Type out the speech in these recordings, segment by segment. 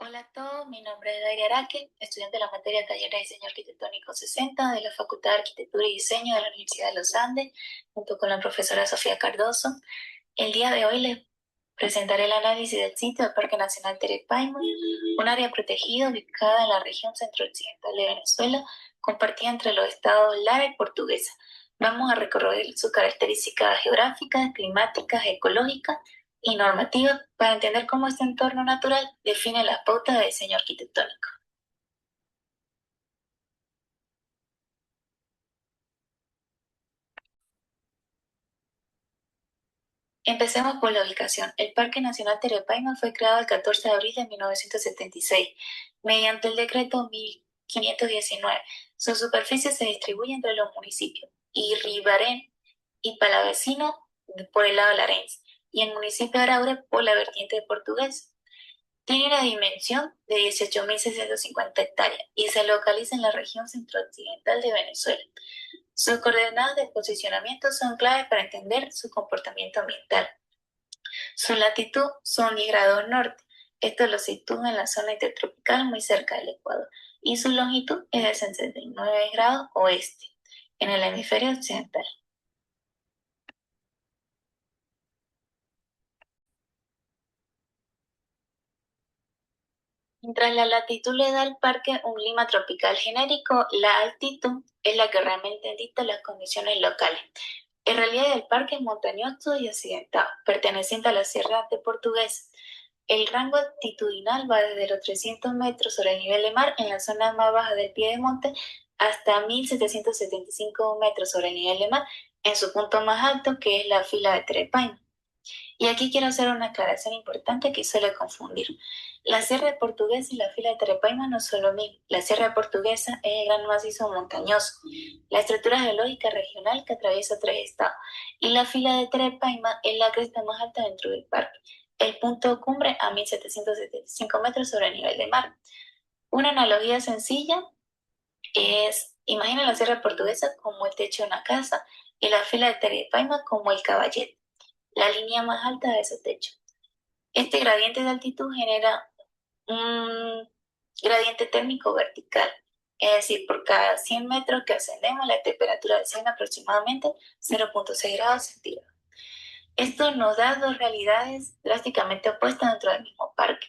Hola a todos, mi nombre es Daira Araque, estudiante de la materia Taller de Diseño Arquitectónico 60 de la Facultad de Arquitectura y Diseño de la Universidad de los Andes, junto con la profesora Sofía Cardoso. El día de hoy les presentaré el análisis del sitio del Parque Nacional Terepaima, un área protegida ubicada en la región centro-occidental de Venezuela, compartida entre los estados Lara y Portuguesa. Vamos a recorrer sus características geográficas, climáticas, ecológicas y normativas para entender cómo este entorno natural define las pautas de diseño arquitectónico. Empecemos por la ubicación. El Parque Nacional Terepaima fue creado el 14 de abril de 1976 mediante el decreto 1519. Su superficie se distribuye entre los municipios Irribarén y Palavecino por el lado larense y el municipio de Araure por la vertiente portuguesa. Tiene una dimensión de 18.650 hectáreas y se localiza en la región centro-occidental de Venezuela. Sus coordenadas de posicionamiento son claves para entender su comportamiento ambiental. Su latitud son 10 grados norte. Esto lo sitúa en la zona intertropical muy cerca del Ecuador. Y su longitud es de 69 grados oeste, en el hemisferio occidental. Mientras la latitud le da al parque un clima tropical genérico, la altitud es la que realmente dicta las condiciones locales. El relieve del parque es montañoso y accidentado, perteneciente a la Sierra de Portuguesa. El rango altitudinal va desde los 300 metros sobre el nivel de mar en la zona más baja del piedemonte hasta 1.775 metros sobre el nivel de mar en su punto más alto, que es la fila de Terepaima. Y aquí quiero hacer una aclaración importante que suele confundir. La Sierra Portuguesa y la fila de Terepaima no son lo mismo. La Sierra Portuguesa es el gran macizo montañoso, la estructura geológica regional que atraviesa tres estados, y la fila de Terepaima es la cresta más alta dentro del parque. El punto cumbre a 1.775 metros sobre el nivel del mar. Una analogía sencilla es, imagina la Sierra Portuguesa como el techo de una casa y la fila de Terepaima como el caballete, la línea más alta de ese techo. Este gradiente de altitud genera un gradiente térmico vertical, es decir, por cada 100 metros que ascendemos, la temperatura desciende aproximadamente 0,6 grados centígrados. Esto nos da dos realidades drásticamente opuestas dentro del mismo parque.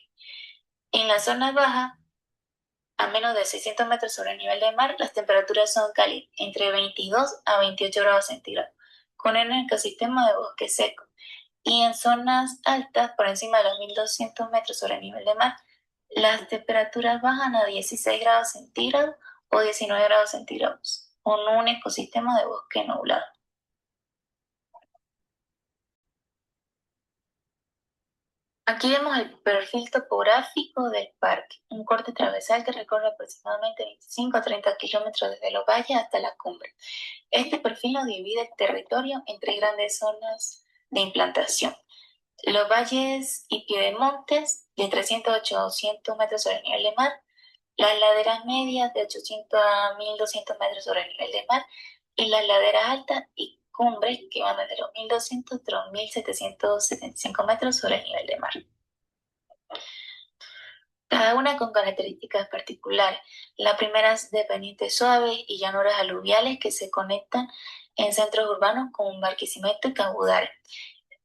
En la zona baja, a menos de 600 metros sobre el nivel del mar, las temperaturas son cálidas, entre 22 a 28 grados centígrados, con un ecosistema de bosque seco. Y en zonas altas, por encima de los 1.200 metros sobre el nivel del mar, las temperaturas bajan a 16 grados centígrados o 19 grados centígrados, con un ecosistema de bosque nublado. Aquí vemos el perfil topográfico del parque, un corte transversal que recorre aproximadamente 25 a 30 kilómetros desde los valles hasta la cumbre. Este perfil nos divide el territorio en tres grandes zonas de implantación. Los valles y piedemontes de 300 a 800 metros sobre el nivel del mar, las laderas medias de 800 a 1.200 metros sobre el nivel del mar y las laderas altas y cumbres que van desde los 1.200 hasta los 1.775 metros sobre el nivel del mar. Cada una con características particulares. La primera es de pendientes suaves y llanuras aluviales que se conectan en centros urbanos con Barquisimeto y Cabudare.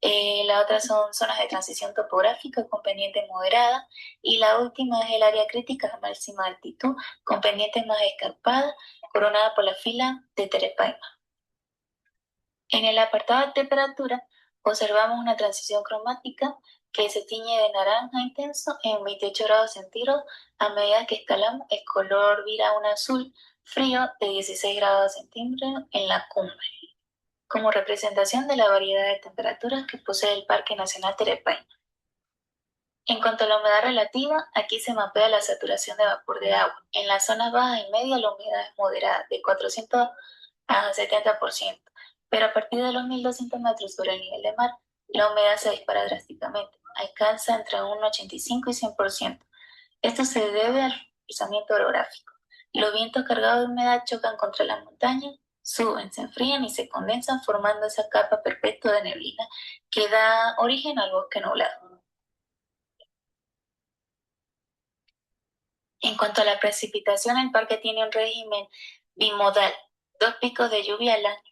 La otra son zonas de transición topográfica con pendiente moderada y la última es el área crítica de máxima altitud con pendientes más escarpadas coronada por la fila de Terepaima. En el apartado de temperatura observamos una transición cromática que se tiñe de naranja intenso en 28 grados centígrados a medida que escalamos el color vira a un azul frío de 16 grados centígrados en la cumbre como representación de la variedad de temperaturas que posee el Parque Nacional Terepaima. En cuanto a la humedad relativa, aquí se mapea la saturación de vapor de agua. En las zonas bajas y medias la humedad es moderada, de 400 a 70%, pero a partir de los 1.200 metros sobre el nivel del mar, la humedad se dispara drásticamente, alcanza entre un 85 y 100%. Esto se debe al deslizamiento orográfico. Los vientos cargados de humedad chocan contra la montaña, suben, se enfrían y se condensan formando esa capa perpetua de neblina que da origen al bosque nublado. En cuanto a la precipitación, el parque tiene un régimen bimodal, dos picos de lluvia al año.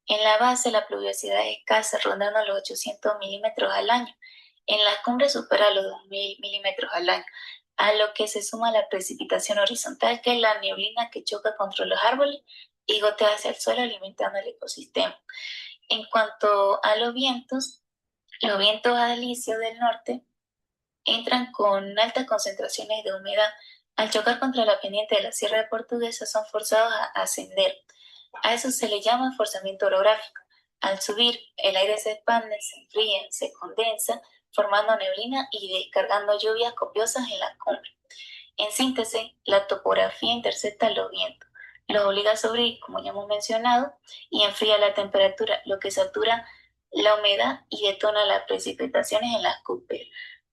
En la base la pluviosidad es escasa, rondando los 800 milímetros al año. En las cumbres supera los 2000 milímetros al año, a lo que se suma la precipitación horizontal, que es la neblina que choca contra los árboles y gotea hacia el suelo alimentando el ecosistema. En cuanto a los vientos alisios del norte entran con altas concentraciones de humedad. Al chocar contra la pendiente de la Sierra de Portuguesa son forzados a ascender. A eso se le llama forzamiento orográfico. Al subir, el aire se expande, se enfría, se condensa, formando neblina y descargando lluvias copiosas en la cumbre. En síntesis, la topografía intercepta los vientos, los obliga a subir, como ya hemos mencionado, y enfría la temperatura, lo que satura la humedad y detona las precipitaciones en las cúpulas.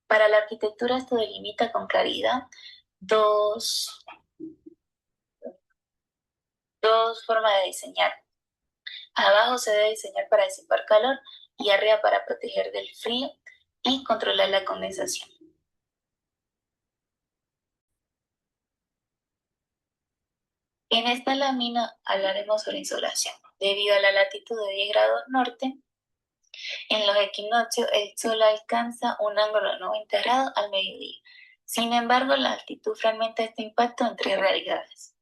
Para la arquitectura esto delimita con claridad dos, dos formas de diseñar. Abajo se debe diseñar para disipar calor y arriba para proteger del frío y controlar la condensación. En esta lámina hablaremos sobre insolación. Debido a la latitud de 10 grados norte, en los equinoccios el Sol alcanza un ángulo de 90 grados al mediodía. Sin embargo, la altitud fragmenta este impacto en tres realidades,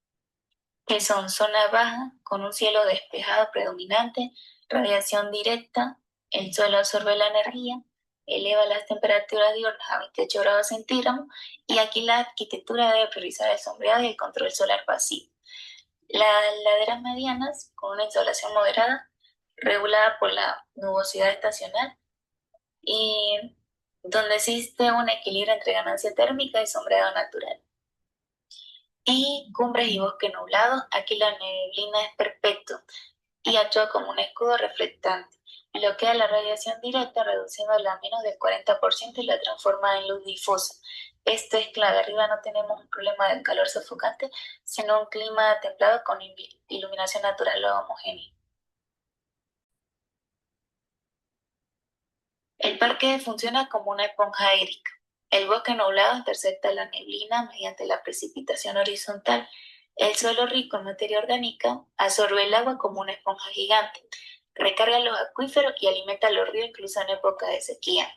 que son zona baja, con un cielo despejado predominante, radiación directa, el suelo absorbe la energía, eleva las temperaturas diurnas a 28 grados centígrados, y aquí la arquitectura debe priorizar el sombreado y el control solar pasivo. Las laderas medianas, con una insolación moderada, regulada por la nubosidad estacional, y donde existe un equilibrio entre ganancia térmica y sombreado natural. Y cumbres y bosque nublado, aquí la neblina es perfecto y actúa como un escudo reflectante. Bloquea la radiación directa, reduciéndola a menos del 40% y la transforma en luz difusa. Esto es clave. Arriba no tenemos un problema del calor sofocante, sino un clima templado con iluminación natural o homogénea. El parque funciona como una esponja hídrica. El bosque nublado intercepta la neblina mediante la precipitación horizontal. El suelo rico en materia orgánica absorbe el agua como una esponja gigante, recarga los acuíferos y alimenta los ríos incluso en época de sequía.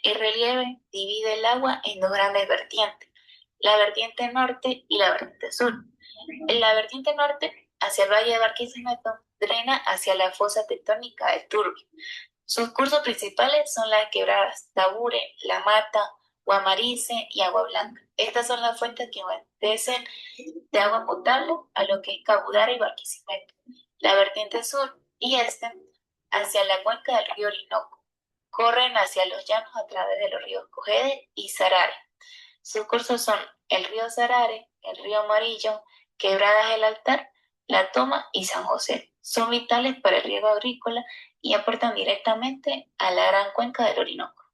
El relieve divide el agua en dos grandes vertientes, la vertiente norte y la vertiente sur. En la vertiente norte, hacia el valle de Barquisimeto, drena hacia la fosa tectónica del Turbio. Sus cursos principales son las quebradas Tabure, La Mata, Guamarice y Agua Blanca. Estas son las fuentes que abastecen de agua potable a lo que es Cabudare y Barquisimeto. La vertiente sur y este hacia la cuenca del río Orinoco. Corren hacia los llanos a través de los ríos Cogede y Sarare. Sus cursos son el río Sarare, el río Amarillo, Quebradas del Altar, La Toma y San José. Son vitales para el riego agrícola y aportan directamente a la gran cuenca del Orinoco.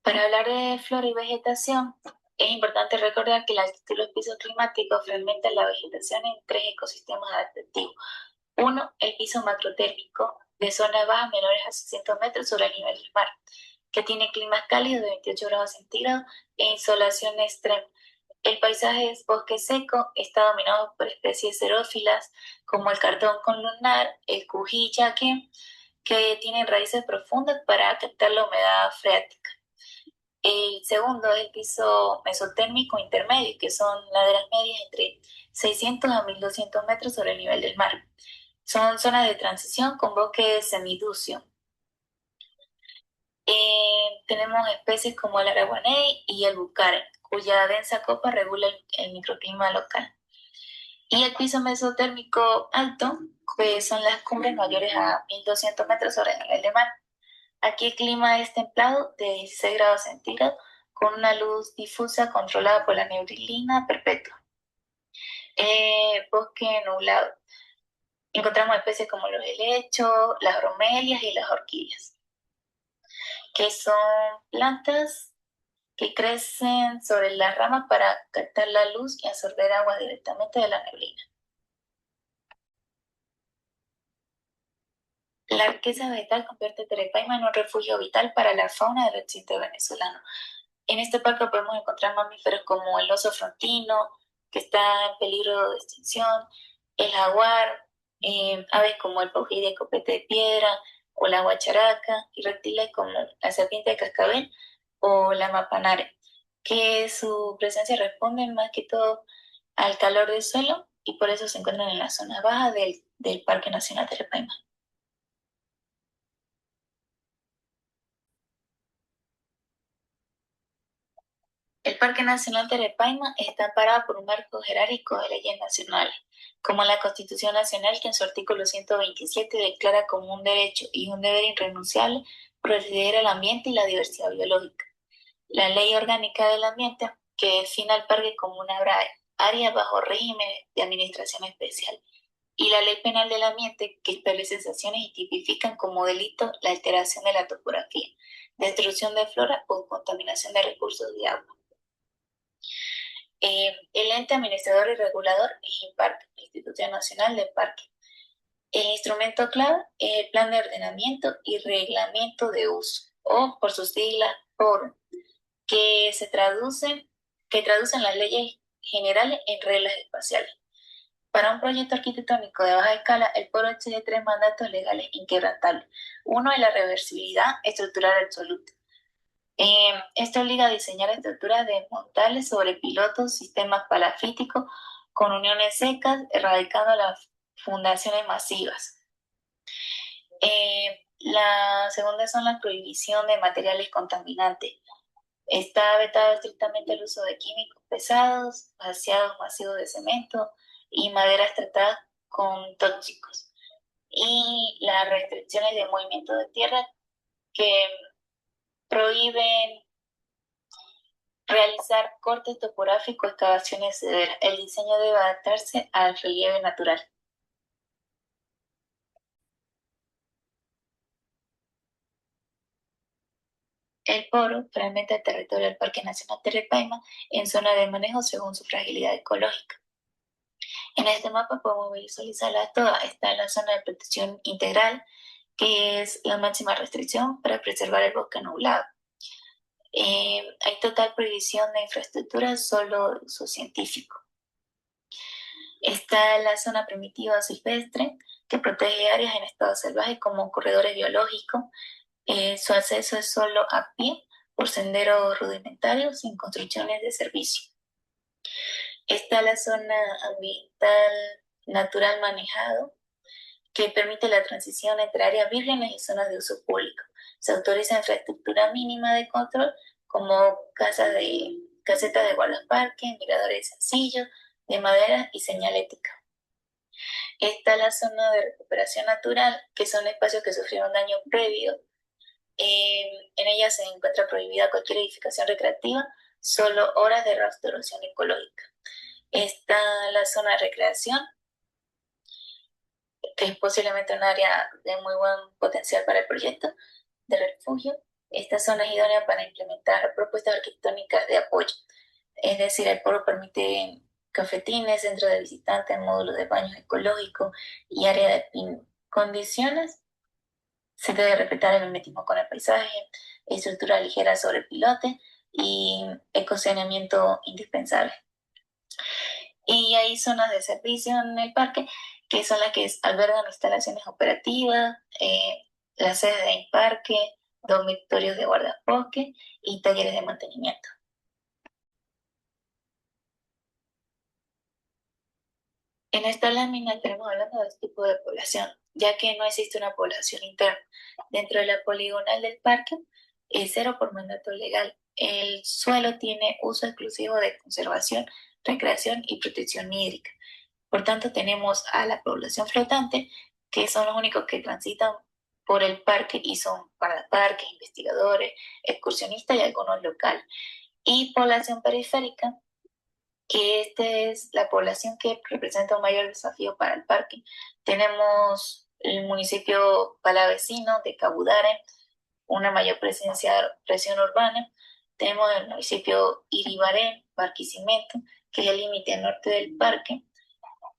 Para hablar de flora y vegetación, es importante recordar que la altitud de los pisos climáticos fragmenta la vegetación en tres ecosistemas adaptativos. Uno, el piso macrotérmico, de zonas bajas menores a 600 metros sobre el nivel del mar, que tiene climas cálidos de 28 grados centígrados e insolación extrema. El paisaje es bosque seco, está dominado por especies xerófilas como el cartón columnar, el cují yaque, que tienen raíces profundas para captar la humedad freática. El segundo es el piso mesotérmico intermedio, que son laderas medias entre 600 a 1200 metros sobre el nivel del mar. Son zonas de transición con bosque semiducio. Tenemos especies como el araguaney y el bucare, cuya densa copa regula el microclima local. Y el piso mesotérmico alto, que son las cumbres mayores a 1200 metros sobre el nivel del mar. Aquí el clima es templado de 16 grados centígrados, con una luz difusa controlada por la neblina perpetua. Bosque nublado. Encontramos especies como los helechos, las bromelias y las orquídeas, que son plantas que crecen sobre las ramas para captar la luz y absorber agua directamente de la neblina. La riqueza vegetal convierte a Terepaima en un refugio vital para la fauna del occidente venezolano. En este parque podemos encontrar mamíferos como el oso frontino, que está en peligro de extinción, el jaguar, aves como el paují de copete de piedra o la guacharaca, y reptiles como la serpiente de cascabel o la mapanare, que su presencia responde más que todo al calor del suelo y por eso se encuentran en la zona baja del Parque Nacional Terepaima. El Parque Nacional Terepaima está amparado por un marco jerárquico de leyes nacionales, como la Constitución Nacional, que en su artículo 127 declara como un derecho y un deber irrenunciable proteger el ambiente y la diversidad biológica. La Ley Orgánica del Ambiente, que define al parque como una área bajo régimen de administración especial, y la Ley Penal del Ambiente, que establece sanciones y tipifican como delito la alteración de la topografía, destrucción de flora o contaminación de recursos de agua. El ente administrador y regulador es INPARC, la Institución Nacional del Parque. El instrumento clave es el Plan de Ordenamiento y Reglamento de Uso, o por sus siglas POR, que traducen las leyes generales en reglas espaciales. Para un proyecto arquitectónico de baja escala, el POR exige tres mandatos legales inquebrantables. Uno es la reversibilidad estructural absoluta. Esto obliga a diseñar estructuras desmontables sobre pilotos, sistemas palafíticos con uniones secas, erradicando las fundaciones masivas. La segunda son la prohibición de materiales contaminantes. Está vetado estrictamente el uso de químicos pesados, vaciados masivos de cemento y maderas tratadas con tóxicos. Y las restricciones de movimiento de tierra que prohíben realizar cortes topográficos, excavaciones severas. El diseño debe adaptarse al relieve natural. El poro fragmenta el territorio del Parque Nacional Terepaima en zona de manejo según su fragilidad ecológica. En este mapa podemos visualizarlas todas. Está en la zona de protección integral, que es la máxima restricción para preservar el bosque nublado. Hay total prohibición de infraestructura, solo uso científico. Está la zona primitiva silvestre, que protege áreas en estado salvaje como corredores biológicos. Su acceso es solo a pie, por senderos rudimentarios, sin construcciones de servicio. Está la zona ambiental natural manejado, que permite la transición entre áreas vírgenes y zonas de uso público. Se autoriza infraestructura mínima de control, como casetas de guardaparque, miradores sencillos, de madera y señalética. Está la zona de recuperación natural, que son espacios que sufrieron daño previo. En ella se encuentra prohibida cualquier edificación recreativa, solo horas de restauración ecológica. Está la zona de recreación, que es posiblemente un área de muy buen potencial para el proyecto de refugio. Esta zona es idónea para implementar propuestas arquitectónicas de apoyo. Es decir, el poro permite cafetines, centros de visitantes, módulos de baños ecológicos y área de condiciones. Se debe respetar el mimetismo con el paisaje, estructura ligera sobre pilote y ecosineamiento indispensable. Y hay zonas de servicio en el parque, que son las que albergan instalaciones operativas, las sedes de parque, dormitorios de guardabosque y talleres de mantenimiento. En esta lámina estaremos hablando de este tipo de población, ya que no existe una población interna. Dentro de la poligonal del parque es cero por mandato legal. El suelo tiene uso exclusivo de conservación, recreación y protección hídrica. Por tanto, tenemos a la población flotante, que son los únicos que transitan por el parque y son guardaparques, investigadores, excursionistas y algunos locales. Y población periférica, que esta es la población que representa un mayor desafío para el parque. Tenemos el municipio palavecino de Cabudare, una mayor presión urbana. Tenemos el municipio Iribaré, Barquisimeto, que es el límite norte del parque.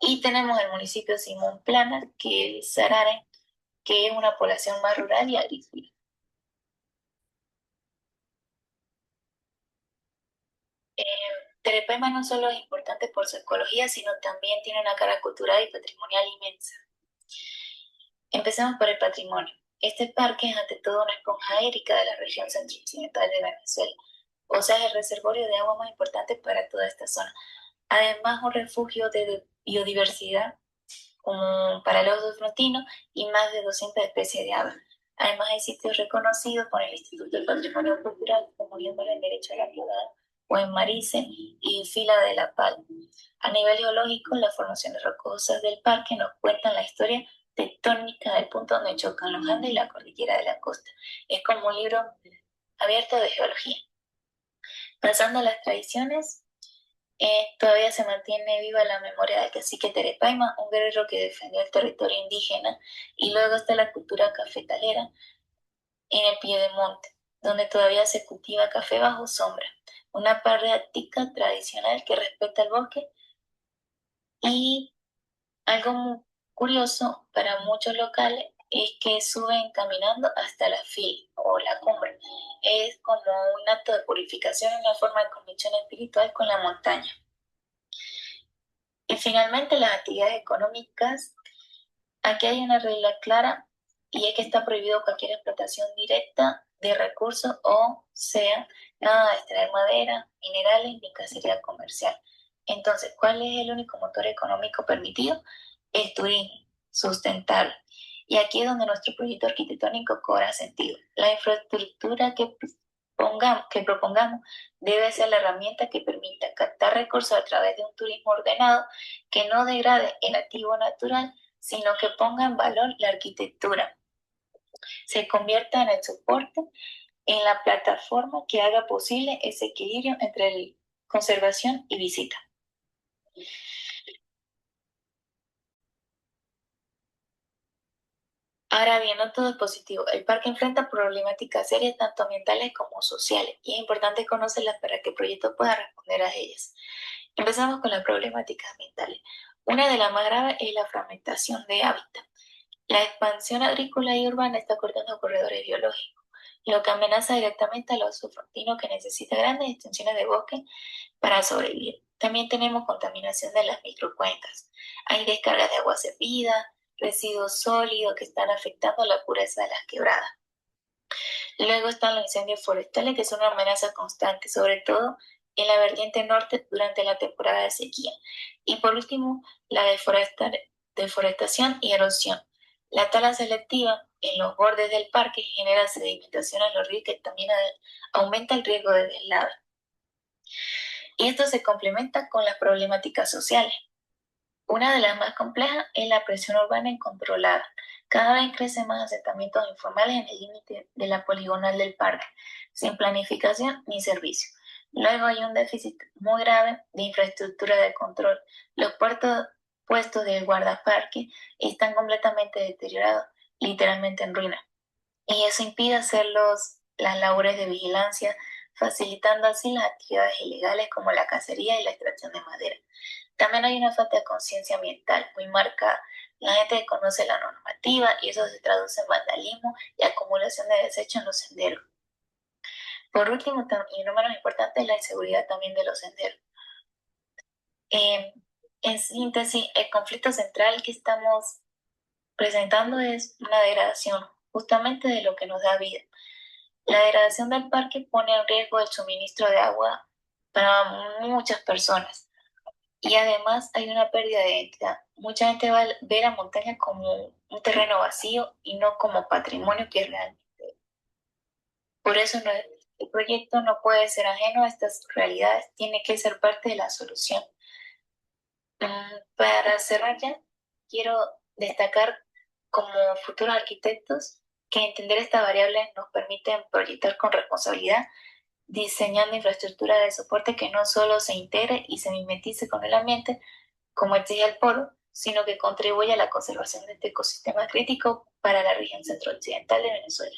Y tenemos el municipio Simón Plana, que es Sarare, que es una población más rural y agrícola. Eh, Terepaima no solo es importante por su ecología, sino también tiene una carga cultural y patrimonial inmensa. Empecemos por el patrimonio. Este parque es ante todo una esponja hídrica de la región centro-occidental de Venezuela, o sea, es el reservorio de agua más importante para toda esta zona. Además, un refugio de biodiversidad como para el oso frontino y más de 200 especies de aves. Además, hay sitios reconocidos por el Instituto del Patrimonio Cultural, como Yéndole el Derecho a la Ciudad, o en Marice y Fila de la Pal. A nivel geológico, las formaciones rocosas del parque nos cuentan la historia tectónica del punto donde chocan los Andes y la cordillera de la costa. Es como un libro abierto de geología. Pasando a las tradiciones, todavía se mantiene viva la memoria del cacique Terepaima, un guerrero que defendió el territorio indígena, y luego está la cultura cafetalera en el Piedemonte, donde todavía se cultiva café bajo sombra, una práctica tradicional que respeta el bosque y algo muy curioso para muchos locales es que suben caminando hasta la fila o la cumbre. Es como un acto de purificación, una forma de conexión espiritual con la montaña. Y finalmente las actividades económicas. Aquí hay una regla clara y es que está prohibido cualquier explotación directa de recursos, o sea, nada de extraer madera, minerales ni cacería comercial. Entonces, ¿cuál es el único motor económico permitido? El turismo sustentable. Y aquí es donde nuestro proyecto arquitectónico cobra sentido. La infraestructura que propongamos debe ser la herramienta que permita captar recursos a través de un turismo ordenado que no degrade el activo natural, sino que ponga en valor la arquitectura, se convierta en el soporte, en la plataforma que haga posible ese equilibrio entre conservación y visita. Ahora bien, no todo es positivo. El parque enfrenta problemáticas serias tanto ambientales como sociales y es importante conocerlas para que el proyecto pueda responder a ellas. Empezamos con las problemáticas ambientales. Una de las más graves es la fragmentación de hábitat. La expansión agrícola y urbana está cortando corredores biológicos, lo que amenaza directamente a los subfrontinos que necesitan grandes extensiones de bosque para sobrevivir. También tenemos contaminación de las microcuencas. Hay descargas de agua servida, residuos sólidos que están afectando la pureza de las quebradas. Luego están los incendios forestales, que son una amenaza constante, sobre todo en la vertiente norte durante la temporada de sequía. Y por último, la deforestación y erosión. La tala selectiva en los bordes del parque genera sedimentación en los ríos que también aumenta el riesgo de deslave. Y esto se complementa con las problemáticas sociales. Una de las más complejas es la presión urbana incontrolada. Cada vez crecen más asentamientos informales en el límite de la poligonal del parque, sin planificación ni servicio. Luego hay un déficit muy grave de infraestructura de control. Los puestos del guardaparque están completamente deteriorados, literalmente en ruina. Y eso impide hacer las labores de vigilancia, facilitando así las actividades ilegales como la cacería y la extracción de madera. También hay una falta de conciencia ambiental muy marcada. La gente desconoce la normativa y eso se traduce en vandalismo y acumulación de desechos en los senderos. Por último, y no menos importante, es la inseguridad también de los senderos. Eh, en síntesis, el conflicto central que estamos presentando es una degradación justamente de lo que nos da vida. La degradación del parque pone en riesgo el suministro de agua para muchas personas. Y además hay una pérdida de identidad. Mucha gente va a ver la montaña como un terreno vacío y no como patrimonio que es realmente. Por eso el proyecto no puede ser ajeno a estas realidades, tiene que ser parte de la solución. Para cerrar ya, quiero destacar como futuros arquitectos que entender estas variables nos permiten proyectar con responsabilidad, diseñando infraestructura de soporte que no solo se integre y se mimetice con el ambiente, como exige el polo, sino que contribuye a la conservación de este ecosistema crítico para la región centro-occidental de Venezuela.